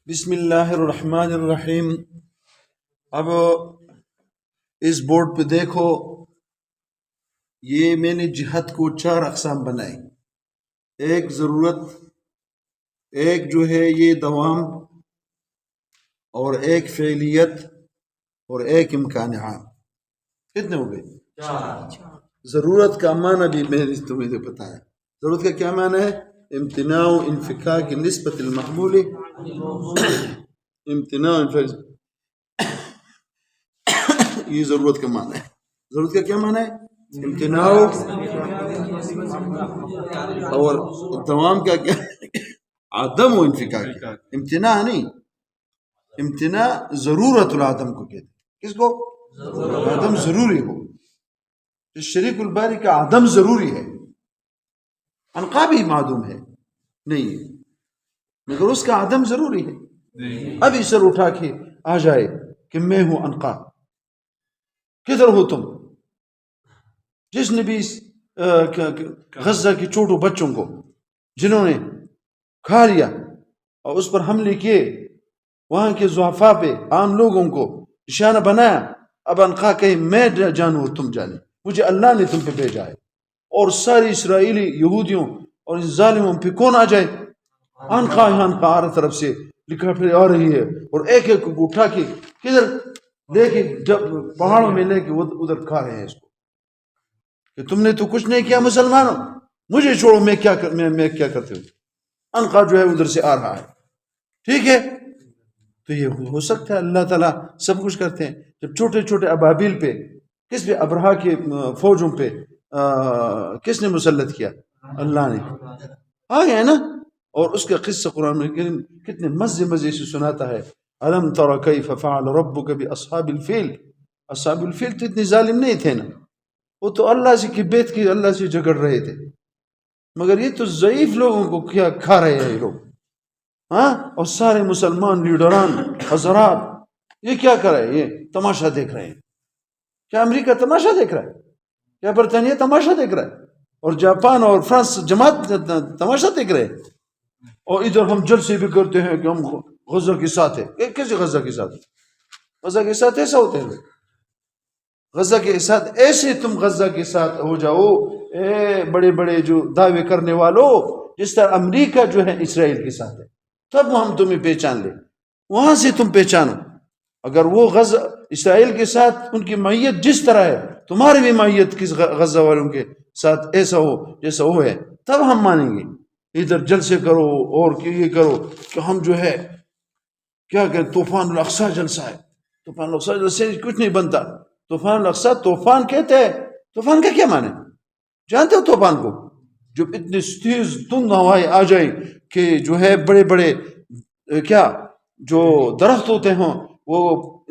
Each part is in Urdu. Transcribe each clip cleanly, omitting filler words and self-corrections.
بسم اللہ الرحمن الرحیم۔ اب اس بورڈ پہ دیکھو، یہ میں نے جہت کو 4 اقسام بنائی۔ ایک ضرورت، ایک جو ہے یہ دوام، اور ایک فعلیت، اور ایک امکان عام۔ کتنے ہو گئے؟ 4۔ ضرورت کا معنی بھی میں نے تمہیں بتایا۔ ضرورت کا کیا معنی ہے؟ امتناع انفکاک نسبت المحمول، امتناع یہ ضرورت کا معنی ہے۔ ضرورت کا کیا معنی ہے؟ امتناع، اور دوام کا کیا؟ عدم و انفکاک۔ امتناع نہیں، امتناع ضرورت العدم کو کہتے ہیں۔ کس کو؟ عدم ضروری ہو۔ شریک الباری کا عدم ضروری ہے، انقا بھی معدوم ہے نہیں ہے، مگر اس کا عدم ضروری ہے۔ ابھی سر اٹھا کے آ جائے کہ میں ہوں انقا، کدھر ہو تم؟ جس نے بھی غزہ کی چھوٹو بچوں کو جنہوں نے کھا لیا اور اس پر حملے کیے، وہاں کے ضعفاء پہ، عام لوگوں کو نشانہ بنایا، اب انقا کہے میں جانوں تم جانے، مجھے اللہ نے تم پہ بھیجا ہے، اور ساری اسرائیلی یہودیوں اور ظالموں پہ کون آ جائے؟ انقا ہر طرف سے لکھا پھر آ رہی ہے، اور ایک ایک کو اٹھا کے کدھر لے کے پہاڑوں میں لے کے ادھر کھا رہے ہیں اس کو، کہ تم نے تو کچھ نہیں کیا مسلمانوں، مجھے چھوڑو، میں کیا کرتے ہوں۔ انقا جو ہے ادھر سے آ رہا ہے، ٹھیک ہے؟ تو یہ ہو سکتا ہے اللہ تعالیٰ سب کچھ کرتے ہیں۔ جب چھوٹے چھوٹے ابابیل پہ، کس پہ؟ ابرہا کے فوجوں پہ کس نے مسلط کیا؟ اللہ نے۔ آ گیا نا؟ اور اس کا قصہ قرآن میں کتنے مزے سے سناتا ہے۔ الم تر کیف فعل ربک باصحاب الفیل۔ اصحاب الفیل تو اتنے ظالم نہیں تھے نا، وہ تو اللہ سے کی بیت کی، اللہ سے جھگڑ رہے تھے، مگر یہ تو ضعیف لوگوں کو کیا کھا رہے ہیں یہ لوگ، ہاں؟ اور سارے مسلمان لیڈران حضرات یہ کیا کر رہے ہیں؟ یہ تماشا دیکھ رہے ہیں۔ کیا امریکہ تماشا دیکھ رہا ہے؟ کیا برطانیہ تماشا دیکھ رہا ہے؟ اور جاپان اور فرانس جماعت تماشا دیکھ رہے ہیں؟ اور ادھر ہم جلسے بھی کرتے ہیں کہ ہم غزہ کے ساتھ ہیں۔ کیسے غزہ کے ساتھ؟ غزہ کے ساتھ ایسا ہوتا ہے؟ غزہ کے ساتھ ایسے تم غزہ کے ساتھ ہو جاؤ، اے بڑے بڑے جو دعوے کرنے والوں، جس طرح امریکہ جو ہے اسرائیل کے ساتھ ہے، تب ہم تمہیں پہچان لیں، وہاں سے تم پہچانو۔ اگر وہ غزہ اسرائیل کے ساتھ ان کی معیت جس طرح ہے، تمہاری بھی معیت کس غزہ والوں کے ساتھ ایسا ہو جیسا وہ ہے، تب ہم مانیں گے۔ ادھر جلسے کرو اور یہ کرو کہ ہم جو ہے کیا کہ طوفان الاقصی جلسہ ہے، طوفان الاقصی جلسے کچھ نہیں بنتا۔ طوفان الاقصی طوفان کہتے ہیں، طوفان کا کیا معنی؟ جانتے ہو طوفان کو؟ جب اتنی تیز تند ہوائیں آ جائیں کہ جو ہے بڑے بڑے کیا جو درخت ہوتے ہیں وہ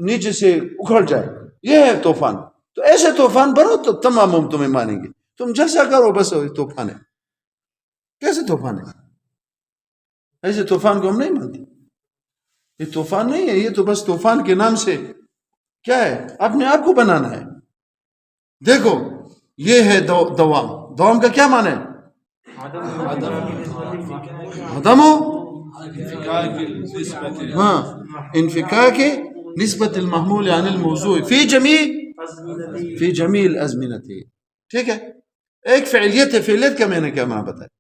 نیچے سے اکھڑ جائے، یہ ہے طوفان۔ تو ایسے طوفان بنو تو تمام ہم تمہیں مانیں گے۔ تم جلسہ کرو بس، طوفان ہے۔ کیسے طوفان ہے؟ ایسے طوفان کو ہم نہیں مانتے۔ یہ طوفان نہیں ہے، یہ تو بس طوفان کے نام سے کیا ہے؟ اپنے آپ کو بنانا ہے۔ دیکھو یہ ہے دوام۔ دوام کا کیا معنی ہے؟ عدم ہاں انفکاک نسبت المحمول عن الموضوع فی جمیع الازمنۃ، ٹھیک ہے؟ ایک فعلیت ہے، فعلیت کا میں نے کیا معنی بتایا؟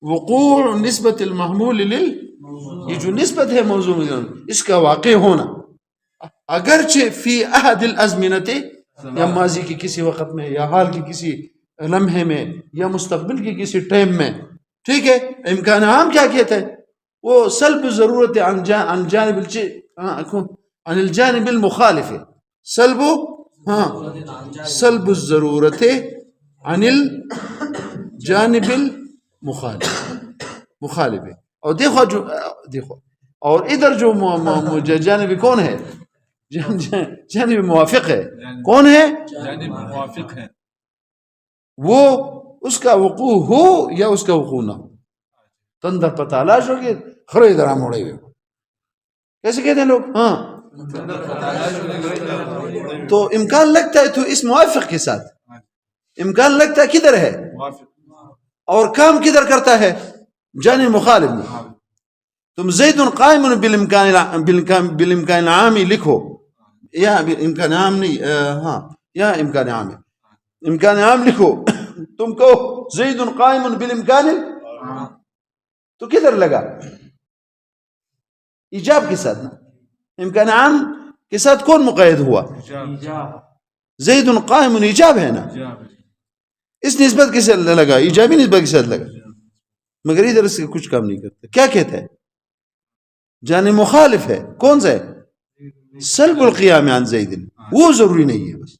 وقوع نسبت المحمول یہ جو نسبت ہے موضوع میں، اس کا واقع ہونا، اگرچہ فی احد الازمنۃ، یا ماضی کی کسی وقت میں، یا حال کی کسی لمحے میں، یا مستقبل کی کسی ٹائم میں، ٹھیک ہے؟ امکان عام کیا کہتے ہیں؟ وہ سلب ضرورت عن الجانب المخالف، سلب الضرورت عن الجانب مخالف۔ اور دیکھو اور ادھر جو جانب کون ہے؟ جانب موافق ہے۔ کون ہے؟ جانب موافق ہے، وہ اس کا وقوع ہو یا اس کا وقوع نہ ہو۔ تندر پر تالاش ہوگی، خرے درام اڑے ہوئے، کیسے کہتے ہیں لوگ؟ ہاں، تو امکان لگتا ہے تو اس موافق کے ساتھ، امکان لگتا ہے کدھر ہے، اور کام کدھر کرتا ہے؟ جانب مخالف میں۔ تم زید قائم بالامکان العام لکھو، یا امکان عام نہیں، ہاں یا امکان عام ہے، امکان عام لکھو. تم کہو زید قائم بالامکان تو کدھر لگا؟ ایجاب کے ساتھ نا. امکان عام کے ساتھ کون مقید ہوا؟ زید قائم ایجاب ہے نا، اس نسبت کے ساتھ لگا، ایجابی نسبت کے ساتھ لگا، مگر ادھر اس کا کچھ کام نہیں کرتا. کیا کہتا ہے؟ جانے مخالف ہے. کون سا ہے؟ سلب القیام عن زید، وہ ضروری نہیں ہے بس.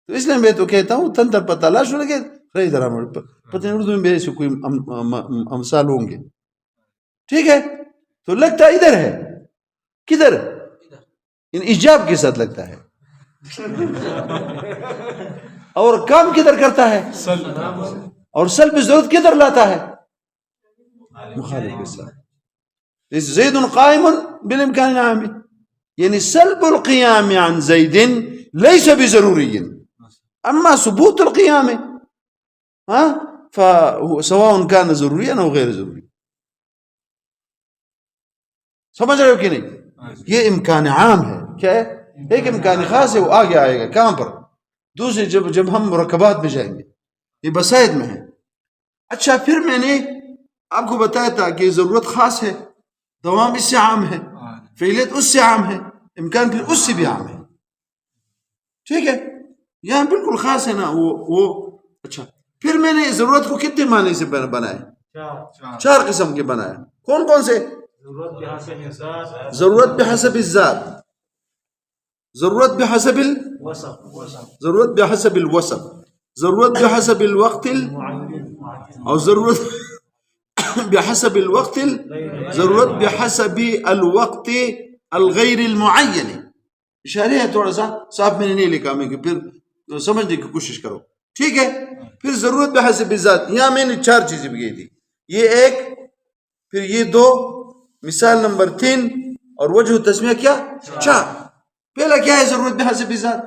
تو اس لیے میں تو کہتا ہوں تنتر پتہ لاش لگے خرید رہا پتہ نہیں اردو میں سے کوئی امثال ہوں گے. ٹھیک ہے، تو لگتا ادھر ہے. کدھر؟ ان ایجاب کے ساتھ لگتا ہے. اور کام کدھر کرتا ہے؟ اور سلب ضرورت کدھر لاتا ہے؟ مخالف کے ساتھ. زید قائم بالامکان العام، یعنی سلب القیام عن زید ليس بضروری، اما ثبوت القیام سواء كان ضروریا او غیر ضروری. سمجھ رہے ہو کہ نہیں؟ یہ امکان عام ہے. کیا ہے؟ ایک امکان خاص ہے، وہ آگے آئے گا. کہاں پر؟ دوسرے جب ہم مرکبات میں جائیں گے، یہ بسائد میں ہے. اچھا، پھر میں نے آپ کو بتایا تھا کہ ضرورت خاص ہے، دوام اس سے عام ہے، فعلیت اس سے عام ہے، امکان پھر اس سے بھی عام ہے. ٹھیک ہے، یہاں بالکل خاص ہے نا وہ. اچھا، پھر میں نے ضرورت کو کتنے معنی سے بنایا؟ 4 قسم کے بنایا. کون کون سے؟ ضرورت بحسب الذات، ضرورت بحسب ضرورت بحسب الوصف، ضرورت بحسب الوقت اور ضرورت بحسب الوقت ضرورت بحسب الوقت الغیر المعین. اشارے ہے تھوڑا سا صاحب میں نے نہیں لکھا، میں کہ پھر سمجھنے کی کوشش کرو. ٹھیک ہے، پھر ضرورت بحسب الذات، یہاں میں نے 4 چیزیں بھی گئی تھی. یہ 1، پھر یہ 2، مثال نمبر 3، اور وجہ تسمیہ کیا؟ 4. پہلا کیا ہے؟ ضرورت بحسب الذات.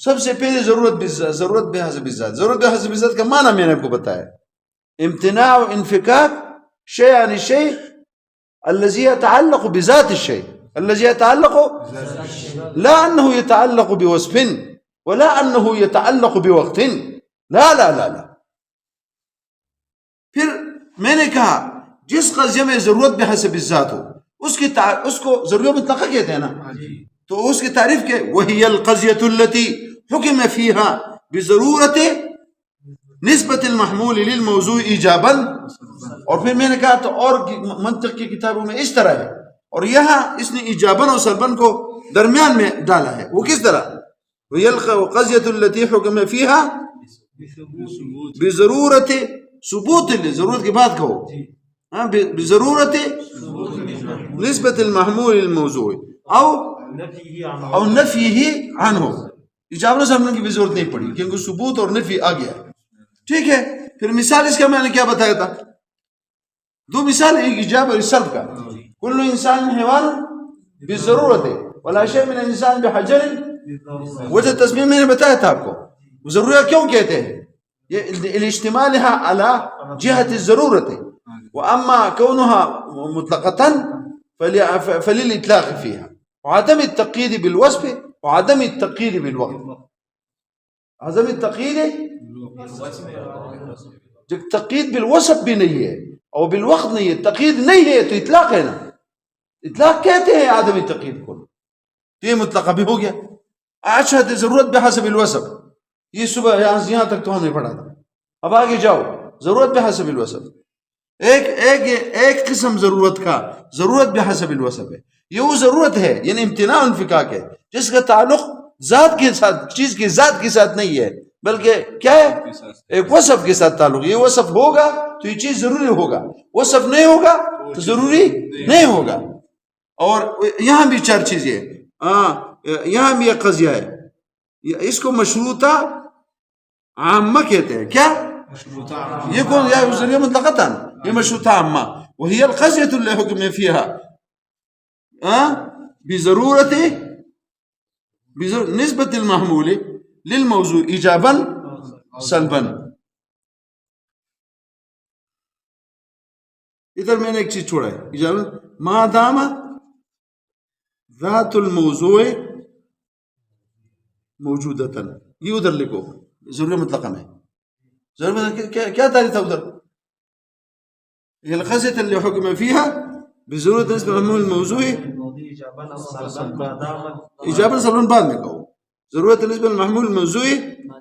سب سے پہلے ضرورت بحسب الذات. ضرورت بحسب الذات کا معنی میں نے آپ کو بتایا، امتناع انفكاك شيء عن الشيء الذي يتعلق بذات الشيء، الذي يتعلق لا أنه يتعلق بوصف ولا أنه يتعلق بوقت، لا لا لا لا. پھر میں نے کہا جس قضیہ میں ضرورت بحسب الذات ہو اس کو ضرورت مطلقہ کہتے ہیں نا. تو اس کی تعریف کیا؟ وهي القضية التي حكم فيها بضرورة نسبت المحمول للموضوع ایجابا. اور پھر میں نے کہا تو اور منطق کی کتابوں میں اس طرح ہے، اور یہاں اس نے ایجابا اور سلبا کو درمیان میں ڈالا ہے. وہ کس طرح؟ وهي القضية التي حكم فيها بضرورت ثبوت، ضرورت کی بات کہو، بضرورت نسبت المحمول للموضوع او نفیہ عنہ. ایجابا اور سلبا کی بھی ضرورت نہیں پڑی کیونکہ ثبوت اور نفی آ گیا. ٹھیک ہے، پھر مثال اس کا میں نے کیا بتایا تھا؟ 2 مثال، ایک ایجاب اور سلب کا. کل انسان حیوان بضرورت ولا شیء من الانسان بحجر. وجہ تسمیہ میں نے بتایا تھا آپ کو. ضرورت کیوں کہتے ہیں؟ یہ الاجتماعها على جهة الضرورت، واما كونها مطلقة فللاطلاق فيها، وعدم التقييد بالوصف وعدم التقييد بالوقت. عدم التقييد، جو تقید بالوصف بھی نہیں ہے اور بالوقت نہیں ہے، تقید نہیں ہے تو اطلاق ہے نا. اطلاق کہتے ہیں آدمی تقید کو، تو یہ مطلقہ بھی ہو گیا. اچھا، ضرورت بحسب الوصف، یہ صبح یہاں تک تو ہم نے پڑھا تھا. اب آگے جاؤ، ضرورت بحسب الوصف. ایک قسم ضرورت کا ضرورت بحسب الوصف ہے. یہ وہ ضرورت ہے یعنی امتناع انفکاک ہے جس کا تعلق ذات کے ساتھ، چیز کی ذات کے ساتھ نہیں ہے، بلکہ کیا ہے؟ ایک وصف کے ساتھ تعلق. یہ وصف ہوگا تو یہ چیز ضروری ہوگا، وصف نہیں ہوگا تو ضروری نہیں ہوگا. اور یہاں بھی 4 چیزیں، یہاں بھی ایک قضیہ ہے، اس کو مشروطہ عامہ کہتے ہیں. کیا یہ کون؟ یا ضروری مطلقتاً، یہ مشروطہ عامہ. وہی القضیۃ اللي حکم فيها بضرورت نسبت المحمول للموضوع ایجابا سلبا. ادھر میں نے ایک چیز چھوڑا ہے اجابت ما دام ذات الموضوع موجودتاً، یہ ادھر لکھو ضرور مطلقہ میں ضرور مطلقہ کیا تعریف تھا ادھر الخزت اللي حكم فيها بضرورة نسبة المحمول الموضوع إجابة صلون بعد میں کہو ضرورت نسبة المحمول الموضوع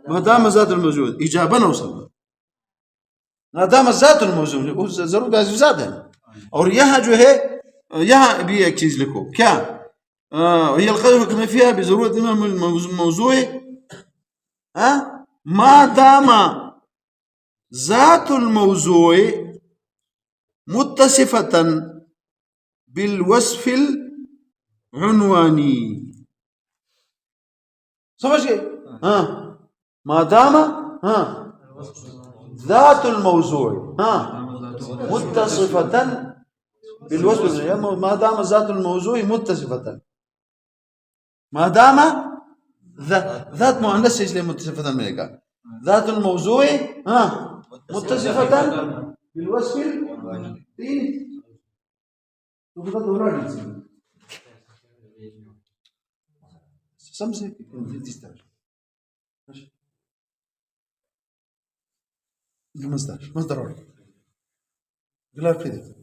ما دام ذات الموضوع إجابة نوصل ما دام ذات الموضوع ضرور بعض ذات ہے اور یہاں جو ہے یہاں بھی ایک چیز لکھو کیا هي الخزت حكم فيها بضرورة نسبة المحمول الموضوع ما دام ذات الموضوع متصفة بالوصف العنوانی سمجھ گئے ما دام ذات الموضوع متصفة بالوصف ما دام ذات الموضوع متصفة ما دام ذات مؤنث اس لیے متصفة ملے گا ذات الموضوع متصفة بالوصف العنوانی سمجھے مصدر اور غلاف في ذلك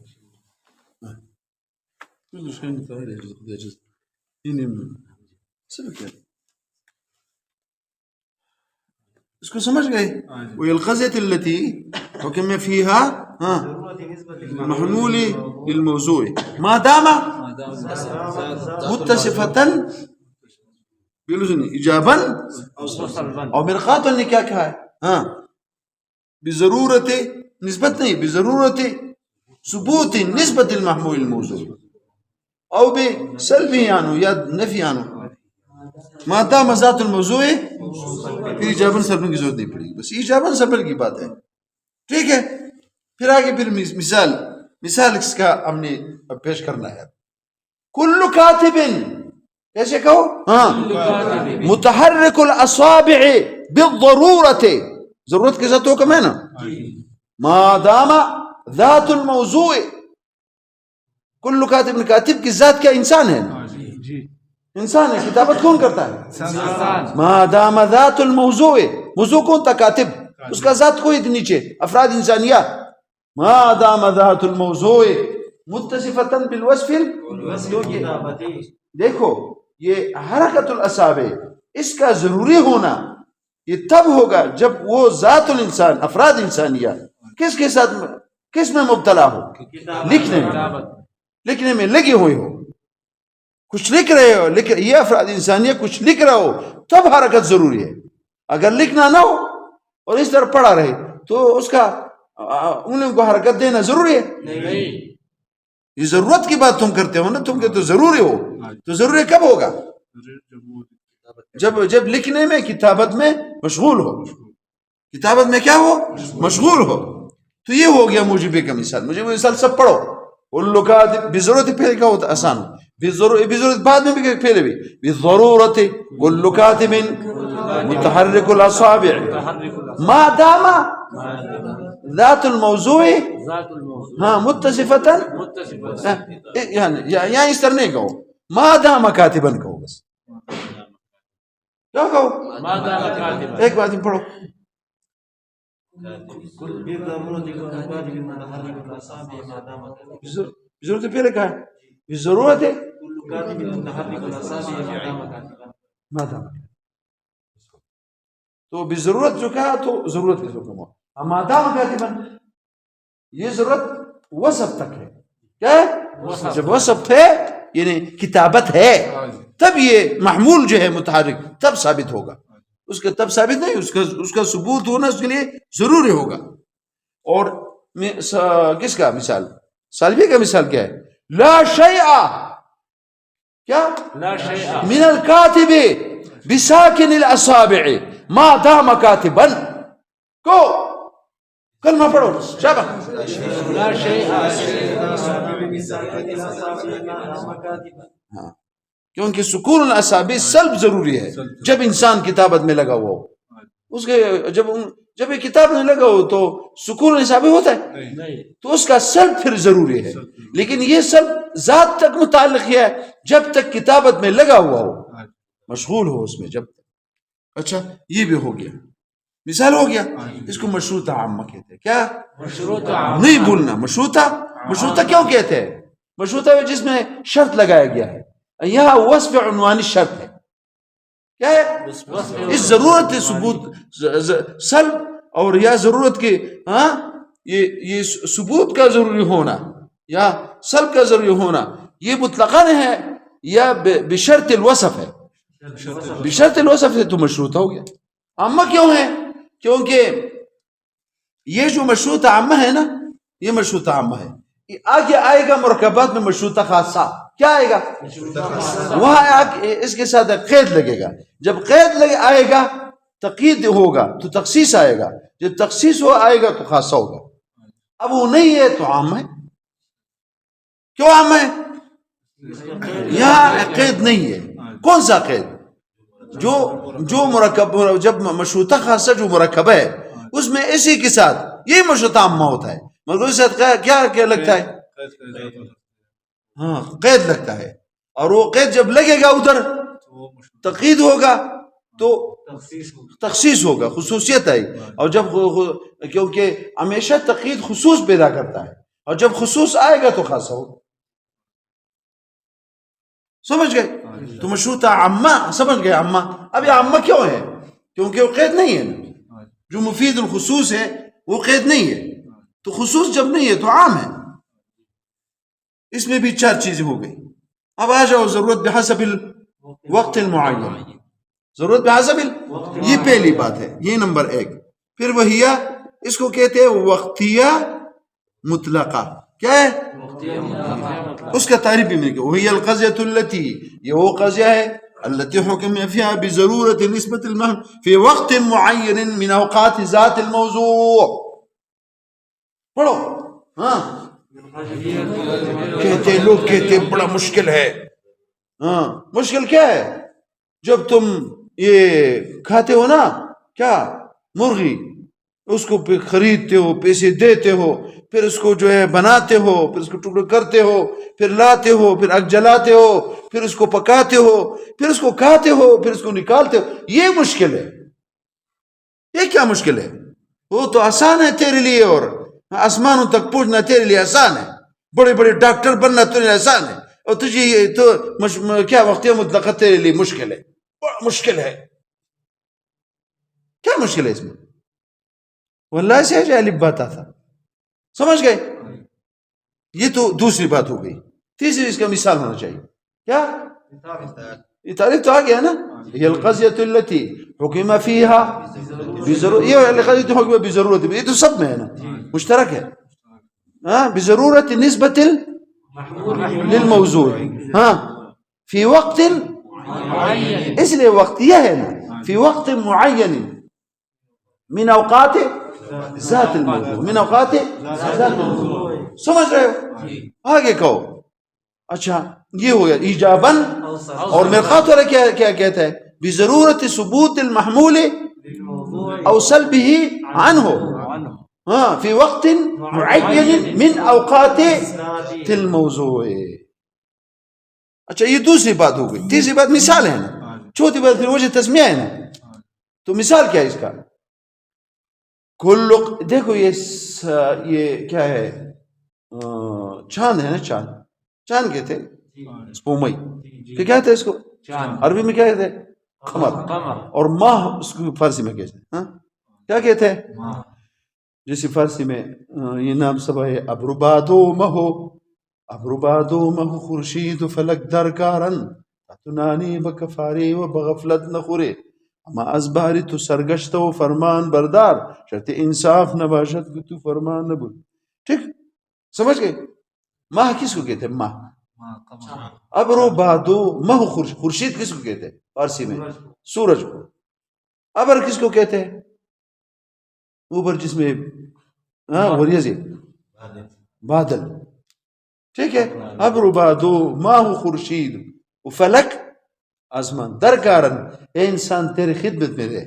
كل شيء متغير يجوز سبك اس کو سمجھ گئے والخزة التي حكم فيها محمول للموضوع ما دام متصفة إجابا اور مرقات نے کیا کہا ہے بضرورت نسبت نہیں بضرورت ثبوت نسبت المحمول الموضوع او بسلبی عنه یا نفی عنه ما دام ذات الموضوع پھر ایجاباً سلبن کی ضرورت نہیں پڑے گی بس ایجاباً سلبن کی بات ہے ٹھیک ہے پھر آگے پھر مثال اس کا ہم نے پیش کرنا ہے کل کاتب کیسے کہو متحرک الاصابع بالضرورت ضرورت کے ساتھ حکم ہے نا ما دام ذات الموضوع کل کاتب کاتب کی ذات کیا انسان ہے انسان ہے کتابت کون کرتا ہے ما دام ذات الموضوع موضوع کون تھا کاتب اس کا ذات کوئی نیچے افراد انسانیہ ما دام ذات الموضوع متصفة بالوصف دیکھو یہ حرکت الاصابع اس کا ضروری ہونا یہ تب ہوگا جب وہ ذات الانسان افراد انسانیہ کس کے ساتھ کس میں مبتلا ہو لکھنے میں لگی ہوئی ہو کچھ لکھ رہے ہو یہ افراد انسانیہ کچھ لکھ رہا ہو تب حرکت ضروری ہے اگر لکھنا نہ ہو اور اس طرح پڑھا رہے تو اس کا انہیں کو حرکت دینا ضروری ہے یہ ضرورت کی بات تم کرتے ہو نا تم کہتے تو ضروری ہو تو ضروری کب ہوگا جب لکھنے میں کتابت میں مشغول ہو کتابت میں کیا ہو مشغول ہو تو یہ ہو گیا موجب کا مثال موجب مثال سب پڑھو اللقات بضرورت پہلے کا ہوتا آسان ہو بضرورت بعد میں بھی پہلے بھی بضرورت اللقات من متحرک الاصابع ما دام ذات الموضوع متصفة یہاں اس طرح نہیں کہو ما دام کاتبا کہو بس کیا کہو ایک بات پڑھو ضرورت پہلے کہا ہے ضرورت ہے ما دام تو بضرورت جو کہا تو ضرورت کے حکم ہوا ما دام کاتبا یہ ضرورت وصف تک ہے کیا ہے جب وصف ہے یعنی کتابت ہے تب یہ محمول جو ہے متحرک تب ثابت ہوگا اس کا تب ثابت نہیں اس کا ثبوت ہونا اس کے لیے ضروری ہوگا اور کس کا مثال سالبی کا مثال کیا ہے لا شیء کیا لا شیء من الکاتب بساکن الاصابع ما دام کاتبا کو کلمہ پڑھو شاباش لا شیء کیونکہ سکون الاصابع سلب ضروری ہے جب انسان کتابت میں لگا ہوا ہو اس کے جب یہ کتاب نہیں لگا ہو تو سکون ثابت ہوتا ہے؟ نہیں تو اس کا سلب پھر ضروری ہے، لیکن یہ سلب ذات تک متعلق ہے جب تک کتابت میں لگا ہوا ہو، مشغول ہو اس میں جب تک. اچھا یہ بھی ہو گیا، مثال ہو گیا. اس کو مشروطہ عامہ کہتے ہیں. کیا؟ نہیں بھولنا. مشروطہ کیوں کہتے ہیں؟ مشروطہ جس میں شرط لگایا گیا ہے، یہاں وصف عنوانی شرط ہے. کیا ہے؟ اس ضرورت ثبوت سلب اور یا ضرورت کے یہ ثبوت کا ضروری ہونا یا سلب کا ضروری ہونا یہ مطلقاً ہے یا بشرط الوصف ہے؟ بشرط الوصف ہے تو مشروطہ ہو گیا. عامہ کیوں ہے؟ کیونکہ یہ جو مشروطہ عامہ ہے نا، یہ مشروطہ عامہ ہے. آگے آئے گا مرکبات میں مشروطہ خاصہ. کیا آئے گا؟ وہاں اس کے ساتھ قید لگے گا. جب قید آئے گا تقید ہوگا تو تخصیص آئے گا. جب تخصیص آئے گا تو خاصہ ہوگا. اب وہ نہیں ہے تو عام ہے. کیوں عام ہے؟ یہاں قید نہیں ہے. کون سا قید؟ جو مرکب، جب مشروطہ خاصہ جو مرکب ہے اس میں اسی کے ساتھ یہی مشروطہ عامہ ہوتا ہے، مگر اس کے ساتھ کیا لگتا ہے؟ قید لگتا ہے. اور وہ قید جب لگے گا ادھر تقید ہوگا تو تخصیص ہوگا، خصوصیت آئی. اور جب کیونکہ ہمیشہ تقید خصوص پیدا کرتا ہے، اور جب خصوص آئے گا تو خاصہ ہوگا. سمجھ گئے؟ تو مشروطہ عامہ سمجھ گئے. عامہ اب یہ عامہ کیوں ہے؟ کیونکہ وہ قید نہیں ہے. جو مفید الخصوص ہے وہ قید نہیں ہے، تو خصوص جب نہیں ہے تو عام ہے. اس میں بھی 4 چیزیں ہو گئی. اب آ جاؤ ضرورت بحسب الوقت المعین. ضرورت بحسب یہ پہلی بات ہے، یہ نمبر 1. پھر وہی اس کو کہتے ہیں وقتیہ مطلقہ. کیا ہے؟ اس کا تعریف بھی مل گیا. وہی القضیۃ التی، یہ وہ قضیہ ہے التي حكم فيها بضرورة نسبة المهر في وقت معين من اوقات ذات الموضوع. پڑھو. کہتے لوگ کہتے بڑا مشکل ہے. مشکل کیا ہے؟ جب تم یہ کھاتے ہو نا کیا مرغی، اس کو خریدتے ہو، پیسے دیتے ہو، پھر اس کو جو ہے بناتے ہو، پھر اس کو ٹکڑے کرتے ہو، پھر لاتے ہو، پھر آگ جلاتے ہو، پھر اس کو پکاتے ہو، پھر اس کو کھاتے ہو، پھر اس کو نکالتے ہو. یہ مشکل ہے. یہ کیا مشکل ہے؟ وہ تو آسان ہے تیرے لیے، اور آسمانوں تک پہنچنا تیرے لیے آسان ہے. بڑے بڑے ڈاکٹر بننا تیرے لیے آسان ہے، اور تجھے یہ تو کیا وقتیہ مطلقہ تیرے لیے مشکل ہے. بڑا مشکل ہے. کیا مشکل ہے اس میں؟ واللہ سے جو الف بات تھا. سمجھ گئے؟ یہ تو دوسری بات ہو گئی. تیسری اس کا مثال ہونا چاہیے. کیا؟ یہ تعریف تو آ گیا نا. یہ القضیۃ التی حکم فیہا بضرورت، یہ القضیۃ حکم بضرورت، یہ تو سب میں ہے نا، مشترک ہے. بضرورت نسبت للموضوع فی وقت، اس لیے وقت یہ ہے نا، فی وقت معین من اوقات ذات الموضوع، من اوقات ذات الموضوع. سمجھ رہے ہو؟ آگے کہو. اچھا یہ ہو گیا ایجاباً. اور مرقات والا کیا کہتا ہے؟ بضرورت ثبوت المحمول او سلبه عنه فی وقت معین من اوقات الموضوع. اچھا یہ دوسری بات ہو گئی. تیسری بات مثال ہے نا. چوتھی بات پھر وجہ تسمیہ ہے نا. تو مثال کیا ہے اس کا؟ دیکھو یہ کیا ہے؟ چاند ہے نا. چاند کہتے سپومئی. کہ کہتے ہیں اس کو عربی میں؟ کیا کہتے ہیں؟ قمر. اور ماہ اس کو فارسی میں کہتے ہیں کیا کہتے ہیں؟ جیسے فارسی میں یہ نام سب ہے ابروبادو مہو، ابروبادو مہو خورشید فلک درکارن اتنانی بکفاری و بغفلت نخورے اما ازباری تو سرگشت و فرمان بردار شرط انصاف نباشت کہ تو فرمان نبول. ٹھیک سمجھ گئے؟ ماہ کس کو کہتے ہیں؟ ماہ. ابرو بادو مہو خورشید کس کو کہتے ہیں فارسی میں؟ سورج کو. ابر کس کو کہتے ہیں؟ اوپر جس میں وریزی بادل. ٹھیک ہے. ابرو بادو ماہ خورشید و فلک آسمان. درکارن اے انسان تیرے خدمت میں دے.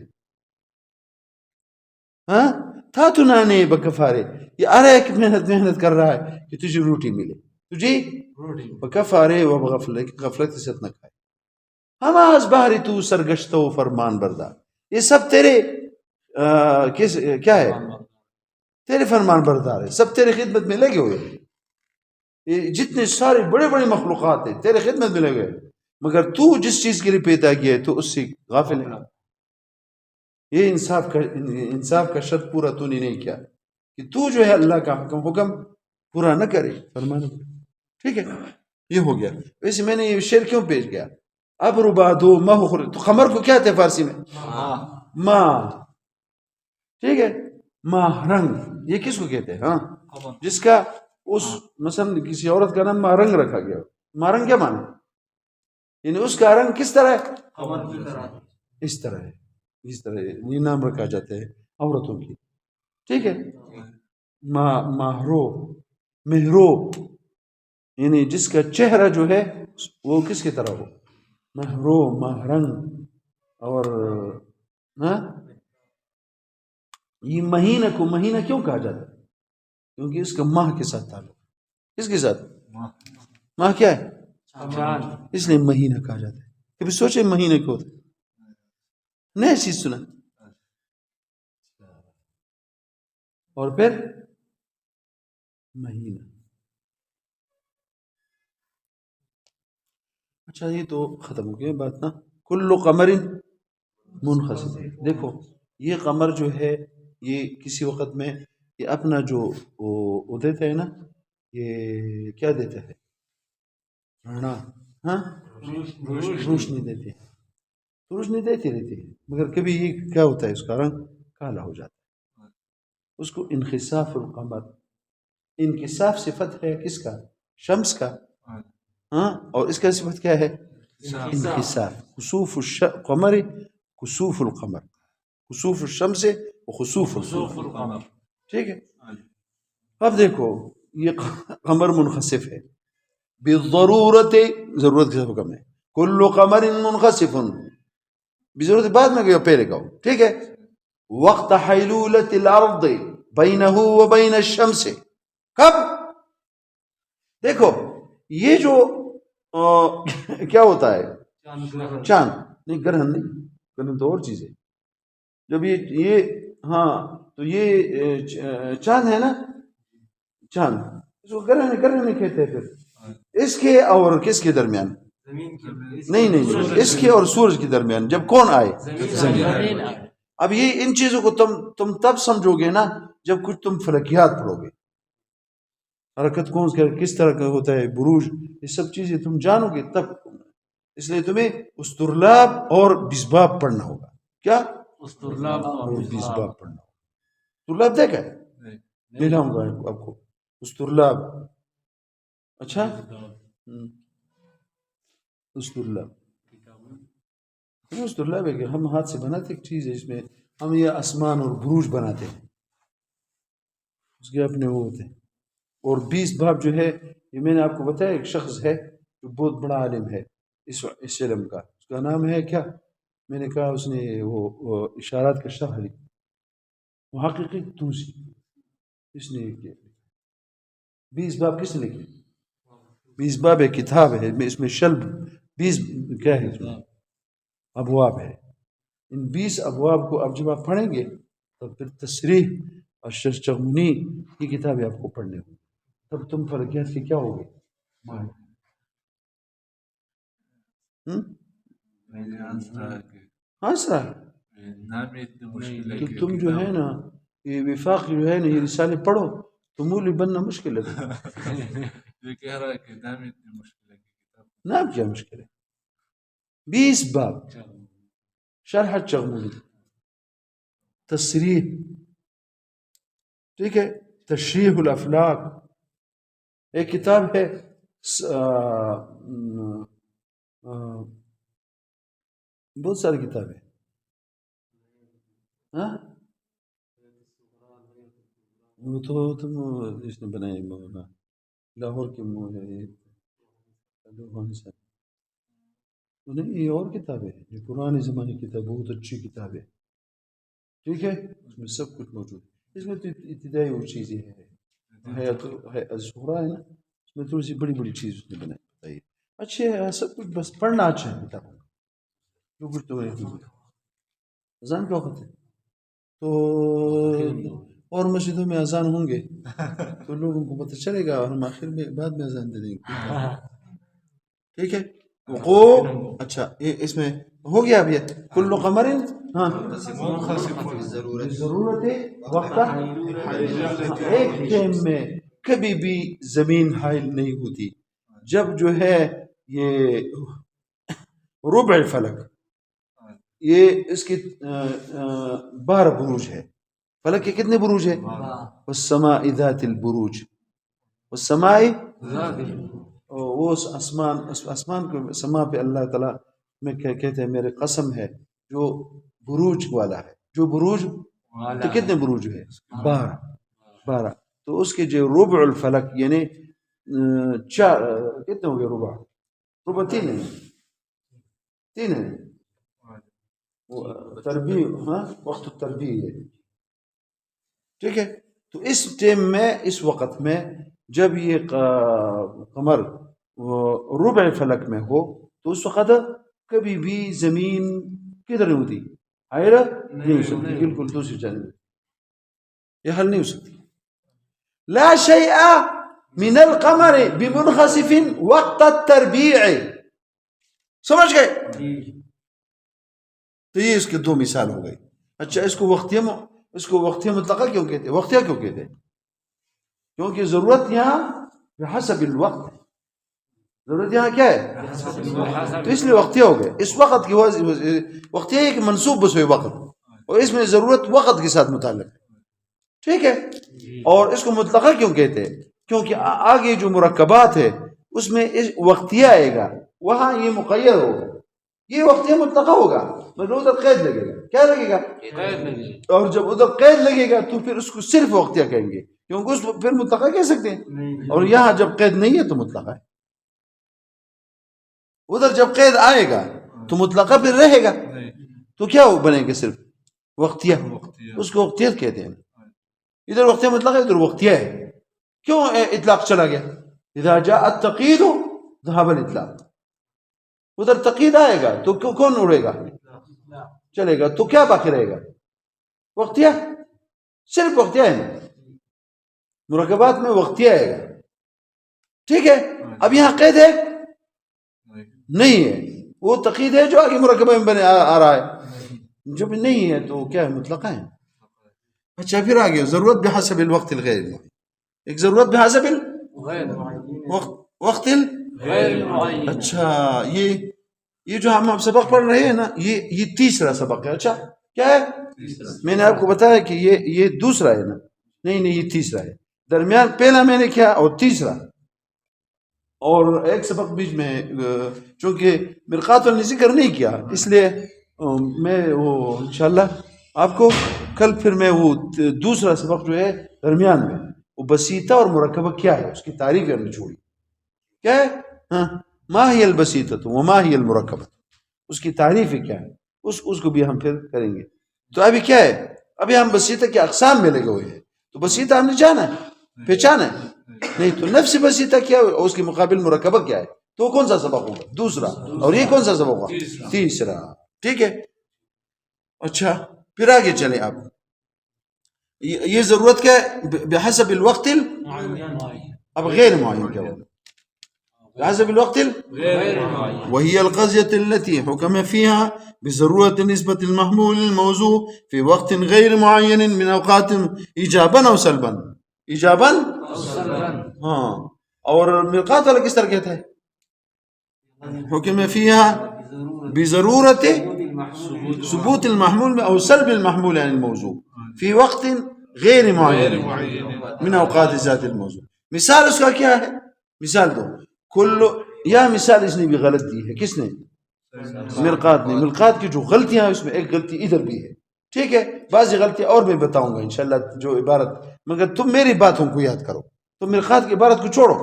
ہاں تھا تو نانے بکفارے یہ آ رہا ہے کہ محنت کر رہا ہے کہ تجھے روٹی ملے تجھے بکفارے و غفلت سے نہ کھائے ہم آز بہری تو سرگشتہ و فرمان بردار یہ سب تیرے کیا ہے تیرے فرمان بردار ہے سب تیرے خدمت میں لگے ہوئے یہ جتنے سارے بڑے بڑے مخلوقات ہیں تیرے خدمت میں لگے ہوئے مگر تو جس چیز کے لیے پیدا کیا ہے تو اس سے غافل ہے یہ انصاف کا شرط پورا تو نے نہیں کیا کہ تو جو ہے اللہ کا حکم پورا نہ کرے فرمانا ٹھیک ہے یہ ہو گیا ویسے میں نے یہ شعر کیوں پیش گیا اب ربادو مہ تو خمر کو کیا تھے فارسی میں ماں ٹھیک ہے ماہ رنگ یہ کس کو کہتے ہیں ہاں جس کا اس مثلا کسی عورت کا نام ماہ رنگ رکھا گیا ماہ رنگ کیا معنی یعنی اس کا رنگ کس طرح ہے اس طرح ہے اس طرح یہ نام رکھا جاتا ہے عورتوں کی ٹھیک ہے ماہرو مہرو یعنی جس کا چہرہ جو ہے وہ کس کی طرح ہو مہرو مہرنگ اور یہ مہینہ کو مہینہ کیوں کہا جاتا ہے کیونکہ اس کا ماہ کے ساتھ تعلق کس کے ساتھ ماہ کیا ہے اس لیے مہینہ کہا جاتا ہے کبھی سوچے مہینہ کیوں ہوتا ہے نئے چیز سنا اور پھر مہینہ اچھا یہ تو ختم ہو گیا بات نا کل قمر منخسف دیکھو یہ قمر جو ہے یہ کسی وقت میں یہ اپنا جو وہ دیتا ہے نا یہ کیا دیتا ہے رانا ہاں روشنی دیتے ہیں روشنی دیتی رہتی ہے مگر کبھی یہ کیا ہوتا ہے اس کا رنگ کالا ہو جاتا ہے اس کو انخساف القمر انکساف صفت ہے کس کا شمس کا ہاں اور اس کا صفت کیا ہے انکساف خسوف القمر خسوف القمر خسوف الشمس وخسوف القمر ٹھیک ہے اب دیکھو یہ قمر منخسف ہے بالضرورت ضرورت کے حکم ہے کل قمر منخسف بضرورت بعد میں گیا پہلے گاؤ ٹھیک ہے وقت حیلولت الارض بینہ و بین الشمس کب دیکھو یہ جو کیا ہوتا ہے چاند نہیں گرہن نہیں گرہن تو اور چیز ہے جب یہ ہاں تو یہ چاند ہے نا چاند اس کو گرہن نہیں کہتے پھر اس کے اور کس کے درمیان نہیں اس کے اور سورج کے درمیان جب کون آئے زمین اب یہ ان چیزوں کو تم تب سمجھو گے نا جب کچھ تم فلکیات پڑھو گے حرکت کون کس طرح کا ہوتا ہے بروج یہ سب چیزیں تم جانو گے تب اس لیے تمہیں استرلاب اور بسباب پڑھنا ہوگا کیا استرلاب اور بسباب پڑھنا ہوگا استرلاب دیکھا ہے لے لاؤں گا آپ کو استرلاب اچھا استرلاب استرلاب ہے کہ ہم ہاتھ سے بناتے ایک چیز ہے اس میں ہم یہ آسمان اور بروج بناتے ہیں اس کے اپنے وہ ہوتے ہیں اور 20 باب جو ہے یہ میں نے آپ کو بتایا ایک شخص ہے جو بہت بڑا عالم ہے اس علم کا اس کا نام ہے کیا میں نے کہا اس نے وہ اشارات کا شرح لکھا وہ حقیقی توسی اس نے 20 باب کس نے لکھی 20 باب ایک کتاب ہے اس میں شلب 20 کیا ہے اس میں ابواب ہے ان 20 ابواب کو اب جب آپ پڑھیں گے تو پھر تصریح اور شرچغنی کی کتابیں آپ کو پڑھنے ہوں تب تم فلکیات کی کیا ہوگے ہاں سر کہ تم جو ہے نا یہ وفاق جو ہے نا یہ رسالے پڑھو تو مولی بننا مشکل ہے نام کیا مشکل ہے 20 باب شرح چغمونی تصریح ٹھیک ہے تشریح الافلاق ایک کتاب ہے بہت ساری کتابیں ہاں وہ تو تم اس نے بنائی لاہور کے نہیں یہ اور کتابیں یہ پرانے زمانے کی کتاب بہت اچھی کتاب ہے ٹھیک ہے، اس میں سب کچھ موجود ہے. اس میں تو ابتدائی وہ چیزیں ہیں، الصغریٰ ہے نا، اس میں تھوڑی سی بڑی بڑی چیز اس نے بنائی بتائیے. اچھے ہے سب کچھ، بس پڑھنا اچھا ہے کتابوں کا، جو کچھ تو ہے. اذان کا وقت ہے تو اور مسجدوں میں اذان ہوں گے تو لوگوں کو پتہ چلے گا، اور ہم آخر میں بعد میں اذان دے دیں گے. ٹھیک ہے. وقوع اچھا یہ اس میں ہو گیا اب یہ کل قمر ہاں ضرورت وقت. ایک ٹائم میں کبھی بھی زمین حائل نہیں ہوتی جب جو ہے یہ ربع فلک، یہ اس کی 12 بروج ہے. فلک کے کتنے بروج ہے؟ والسماء ذات البروج، والسماء وہ آسمان کو سما پہ اللہ تعالیٰ میں کہتے ہیں میرے قسم ہے جو بروج والا ہے. جو بروج تو کتنے بروج ہے؟ 12. تو اس کے جو ربع الفلک یعنی چار کتنے ہو گئے؟ ربع 3 ہے تربیع، ہاں وقت التربیع ہے. ٹھیک ہے. تو اس ٹائم میں اس وقت میں جب یہ قمر ربع فلک میں ہو تو اس وقت کبھی بھی زمین کدھر نہیں ہوتی؟ حائل نہیں ہو سکتی. بالکل دوسری جانب یہ حل نہیں ہو سکتی. لا شيء من القمر بمنخسف وقت التربیع. سمجھ گئے؟ تو یہ اس کے 2 مثال ہو گئی. اچھا اس کو وقتیہ مطلقہ کیوں کہتے ہیں؟ وقتیہ کیوں کہتے ہیں؟ کیونکہ ضرورت یہاں بحسب الوقت، ضرورت یہاں کیا ہے؟ تو اس لیے وقتیہ ہو گئے. اس وقت کی وقتیہ ایک منصوب بس ہوئے وقت، اور اس میں ضرورت وقت کے ساتھ متعلق ہے. ٹھیک ہے. اور اس کو مطلقہ کیوں کہتے ہیں؟ کیونکہ آگے جو مرکبات ہے اس میں وقتیہ آئے گا، وہاں یہ مقید ہوگا. یہ وقتیہ مطلقہ ہوگا مگر ادھر قید لگے گا. کیا لگے گا؟ اور جب ادھر قید لگے گا تو پھر اس کو صرف وقتیہ کہیں گے، کیونکہ اس پھر مطلقہ کہہ سکتے ہیں. اور یہاں جب قید نہیں ہے تو مطلقہ ہے. ادھر جب قید آئے گا تو مطلقہ پھر رہے گا، تو کیا بنے گا؟ صرف وقتیہ. اس کو وقتیت کہتے ہیں. ادھر وقتیہ مطلق ہے، ادھر وقتیہ ہے. کیوں اطلاق چلا گیا؟ اذا جاء التقید ذهب الاطلاق. ادھر تقید آئے گا تو کون اڑے گا؟ چلے گا. تو کیا باقی رہے گا؟ وقتیہ. صرف وقتیہ ہے نا، مرکبات میں وقتیہ آئے گا. ٹھیک ہے. اب یہاں قید ہے نہیں ہے، وہ تقید ہے جو آگے مرکبہ میں آ رہا ہے. جب نہیں ہے تو کیا ہے؟ مطلقہ ہے. اچھا پھر آگے ضرورت بحسب الوقت الغیر معین. ایک ضرورت بحسب وقت الغیر معین. اچھا یہ جو ہم سبق پڑھ رہے ہیں نا، یہ تیسرا سبق ہے. اچھا کیا ہے؟ میں نے آپ کو بتایا کہ یہ دوسرا ہے نا. نہیں یہ تیسرا ہے. درمیان پہلا میں نے کیا اور تیسرا، اور ایک سبق بیچ میں چونکہ مرقات نے ذکر نہیں کیا اس لیے میں وہ انشاءاللہ آپ کو کل پھر میں وہ دوسرا سبق جو ہے درمیان میں وہ بسیطہ اور مرکبہ کیا ہے اس کی تعریف کرنی چھوڑی. کیا ہے؟ ہاں ما ہی البسیطۃ وما ہی المرکبۃ، اس کی تعریف کیا ہے اس کو بھی ہم پھر کریں گے. تو ابھی کیا ہے؟ ابھی ہم بسیطہ کے اقسام میں لگے ہوئے ہیں. تو بسیطہ ہم نے جانا ہے، پہچانا ہے نہیں. تو نفس بسیطہ کیا ہے اور اس کے مقابل مرکبہ کیا ہے؟ تو کون سا سبق ہوگا؟ دوسرا. اور یہ کون سا سبق ہوگا؟ تیسرا. ٹھیک ہے. اچھا پھر آگے چلیں. آپ یہ ضرورت کیا ہے؟ بحسب الوقت اب غیر معین کیا ہوگا؟ بحسب الوقت وهي القضية التي حكم فيها بضرورة نسبة المحمول الموضوع في وقت غير معين من اوقات ایجابا او سلبا. ایجابا ہاں. اور مرقات والا کس طرح کہتا ہے؟ حكم فيها بضرورة ثبوت المحمول او سلب المحمول عن الموضوع في وقت غیر معین من اوقات ذات الموضوع. مثال اس کا کیا ہے؟ مثال دو. یا مثال اس نے بھی غلط دی ہے. کس نے؟ مرقات نے. مرقات کی جو غلطیاں اس میں ایک غلطی ادھر بھی ہے. ٹھیک ہے. بعضی غلطیاں اور میں بتاؤں گا انشاءاللہ جو عبارت، مگر تم میری باتوں کو یاد کرو. تو مرقات کی عبارت کو چھوڑو.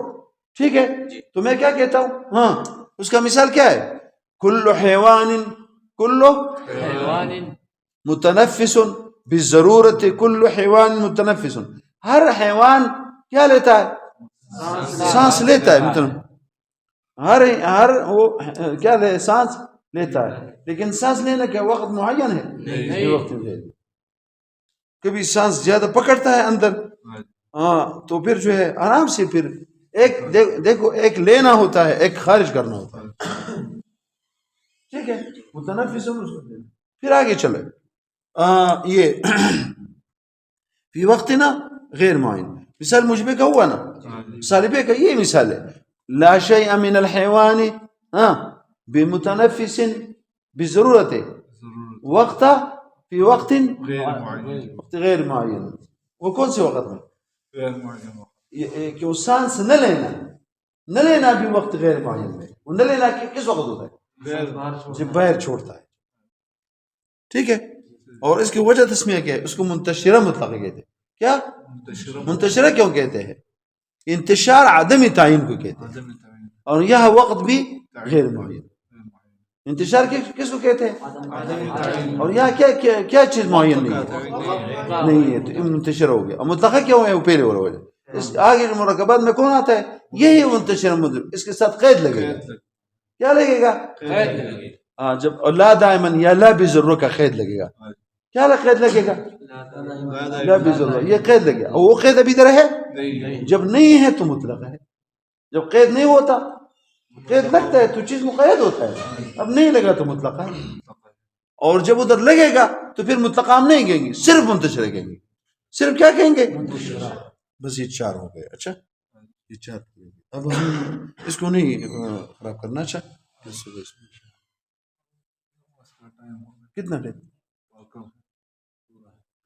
ٹھیک ہے. تو میں کیا کہتا ہوں؟ ہاں اس کا مثال کیا ہے؟ کل حیوان متنفس بالضرورت کل حیوان متنفس، ہر حیوان کیا لیتا ہے؟ سانس لیتا ہے، مطلب ہر وہ کیا لے سانس لیتا ہے، لیکن سانس لینے کا وقت معین ہے، وقت کبھی سانس زیادہ پکڑتا ہے اندر، ہاں تو پھر جو ہے آرام سے پھر ایک دیکھو ایک لینا ہوتا ہے، ایک خارج کرنا ہوتا ہے، ٹھیک ہے، متنفس پھر آگے چلے یہ فی وقت نا غیر معین، مثال مشبہ کا ہوا نا، سالبے کا یہ مثال ہے، لا شیء من الحیوان بمتنفس بضرورت وقت فی وقت غیر معین، وہ کون سے وقت میں؟ کہ وہ سانس نہ لینا بھی وقت غیر معین میں، وہ نہ لینا کس وقت ہوتا ہے؟ جب باہر چھوڑتا ہے، ٹھیک ہے، اور اس کی وجہ تسمیہ کیا ہے؟ اس کو منتشرہ مطلقہ کہتے ہیں، کیا منتشرہ کیوں کہتے ہیں؟ انتشار عدم تعین کو کہتے ہیں، اور یہ وقت بھی غیر معین، انتشار کس کو کہتے ہیں؟ اور یہاں کیا چیز معین نہیں ہے، تو منتشر ہو گیا، اور مطلقہ کیا ہے؟ وہ پہلے ہو رہا ہے، اس آگے مرکبات میں کون آتا ہے؟ یہی منتشر مطلق، اس کے ساتھ قید لگے گا، کیا لگے گا؟ جب لا دائما یا لا بضرورت کا قید لگے گا، کیا قید لگے گا؟ لا بضرورت، یہ قید لگے گا، اور وہ قید ابھی ادھر ہے، جب نہیں ہے تو مطلق ہے، جب قید نہیں ہوتا قید لگتا ہے تو چیز مقید ہوتا ہے، اب نہیں لگا تو مطلق ہے، اور جب ادھر لگے گا تو پھر مطلق ہم نہیں کہیں گے، صرف منتشر کہیں گے، صرف کیا کہیں گے؟ بس یہ چار ہو گئے، اچھا یہ چار، اب ہم اس کو نہیں خراب کرنا، اچھا کتنا ٹائم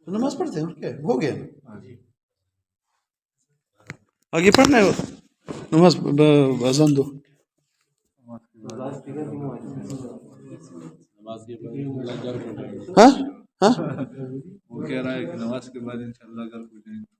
نماز پڑھتے ہیں، اور کیا ہو گیا، آگے پڑھنا ہے، نماز اذان دو، ہاں ہاں وہ کہہ رہا ہے کہ نماز کے بعد انشاءاللہ گھر کو جائیں گے.